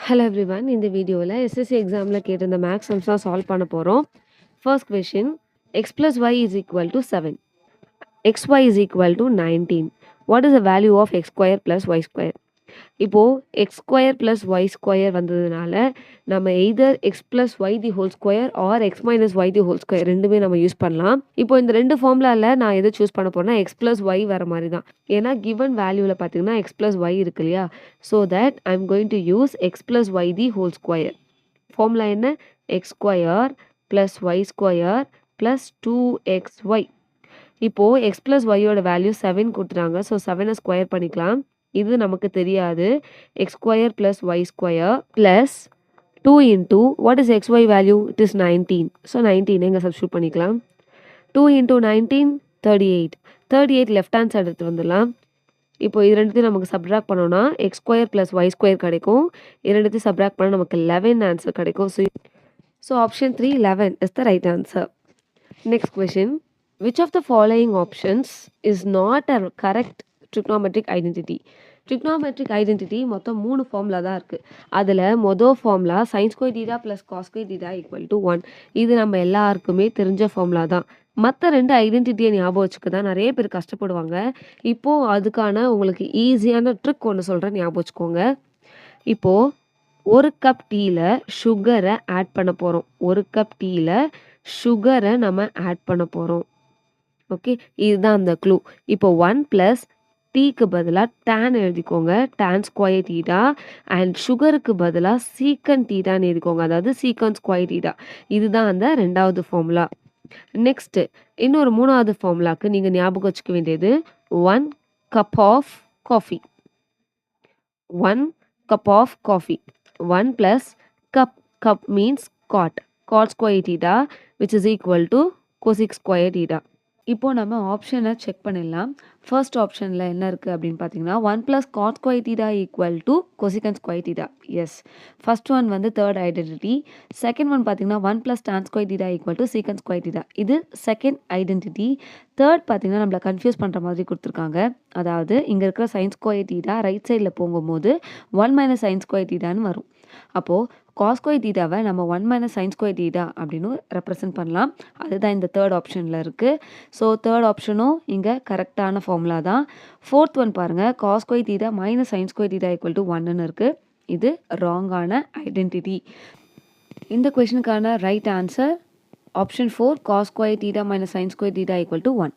Hello everyone. இந்த வீடியோவில் SSC எக்ஸாமில் கேட்டிருந்த மேக்ஸ் சம்ஸ் தான் சால்வ் பண்ண போகிறோம். First question, x plus y is equal to 7. xy is equal to 19. What is the value of x square plus y square? இப்போது x square plus y square வந்ததுனால நம்ம either x plus y the whole square or x minus y the whole square ரெண்டுமே நம்ம use பண்ணலாம். இப்போ இந்த ரெண்டு ஃபார்முலாவில் நான் எதை சூஸ் பண்ண போகிறேன்னா எக்ஸ் ப்ளஸ் ஒய் வர மாதிரி தான். ஏன்னா கிவன் வேல்யூவில் பார்த்தீங்கன்னா எக்ஸ் ப்ளஸ் ஒய் இருக்கு இல்லையா? So that I am going to use x plus y the whole square. Formula என்ன? X square plus y square plus 2xy. இப்போது எக்ஸ் ப்ளஸ் ஒய்யோட வேல்யூ 7 கொடுத்துட்டாங்க. ஸோ 7 ஸ்கொயர் பண்ணிக்கலாம். இது நமக்கு தெரியாது. X square plus y square plus 2 into what is x y value? It is 19. So 19 இங்கே substitute பண்ணிக்கலாம். 2 இன்டூ 19 38. 38 லெஃப்ட் ஹேண்ட் சைடு எடுத்து வந்துடலாம். இப்போ இது ரெண்டுத்தையும் நமக்கு சப்ட்ராக்ட் பண்ணோன்னா x square plus y square கிடைக்கும். இது ரெண்டுத்தையும் சப்ட்ராக்ட் பண்ணால் நமக்கு 11 ஆன்சர் கிடைக்கும். So option 3 11 is the right answer. Next question, which of the following options is not a correct trigonometric identity? trigonometric identity மொத்தம் 3 ஃபார்முலா தான் இருக்குது. அதில் மொதல் formula sin square theta plus cos square theta equal to 1. இது நம்ம எல்லாருக்குமே தெரிஞ்ச formula தான். மற்ற 2 ஐடென்டிட்டியை ஞாபகம் வச்சுக்க தான் நிறைய பேர் கஷ்டப்படுவாங்க. இப்போது அதுக்கான உங்களுக்கு ஈஸியான ட்ரிக் ஒன்று சொல்கிறேன், ஞாபகம் வச்சுக்கோங்க. இப்போது ஒரு கப் டீயில் சுகரை ஆட் பண்ண போகிறோம். ஒரு கப் டீயில் சுகரை நம்ம ஆட் பண்ண போகிறோம். ஓகே, இதுதான் அந்த க்ளூ. இப்போ 1 ப்ளஸ் டீக்கு பதிலாக டேன் எழுதிக்கோங்க, டேன் ஸ்கொயர் டீட்டா. அண்ட் சுகருக்கு பதிலாக சீக்கன் டீட்டான்னு எழுதிக்கோங்க, அதாவது சீக்கன் ஸ்கொயர் டீட்டா. இதுதான் அந்த ரெண்டாவது ஃபார்முலா. நெக்ஸ்ட்டு இன்னொரு மூணாவது ஃபார்முலாவுக்கு நீங்கள் ஞாபகம் வச்சுக்க வேண்டியது 1 cup of coffee. 1 cup of coffee. 1 plus cup, cup means cot, cot square theta which is equal to cosec square theta. இப்போது நம்ம ஆப்ஷனை செக் பண்ணிடலாம். ஃபர்ஸ்ட் ஆப்ஷனில் என்ன இருக்குது அப்படின்னு பார்த்தீங்கன்னா 1 plus cot square theta equal to cosec square theta. Yes, first one வந்து தேர்ட் ஐடென்டிட்டி. செகண்ட் ஒன் பார்த்தீங்கன்னா 1 plus tan square theta equal to sec square theta. இது செகண்ட் ஐடென்டிட்டி. தேர்ட் பார்த்தீங்கன்னா நம்மளை கன்ஃபியூஸ் பண்ணுற மாதிரி கொடுத்துருக்காங்க. அதாவது இங்கே இருக்கிற சைன் ஸ்கொயர் டீட்டா ரைட் சைடில் போகும்போது 1 மைனஸ் சைன் ஸ்கொயர் டீட்டான்னு வரும். அப்போது காஸ் ஸ்கொயர் டீட்டாவை நம்ம 1 மைனஸ் சைன் ஸ்கொயர் டீட்டா அப்படின்னு ரெப்ரசென்ட் பண்ணலாம். அதுதான் இந்த தேர்ட் ஆப்ஷனில் இருக்குது. ஸோ தேர்ட் ஆப்ஷனும் இங்கே கரெக்டான ஃபார்முலா தான். ஃபோர்த் ஒன் பாருங்கள், cos square theta minus sin square theta equal to 1ன்னு இருக்குது. இது ராங்கான ஐடென்டிட்டி. இந்த கொஷனுக்கான right answer option 4 cos square theta minus sin square theta equal to 1.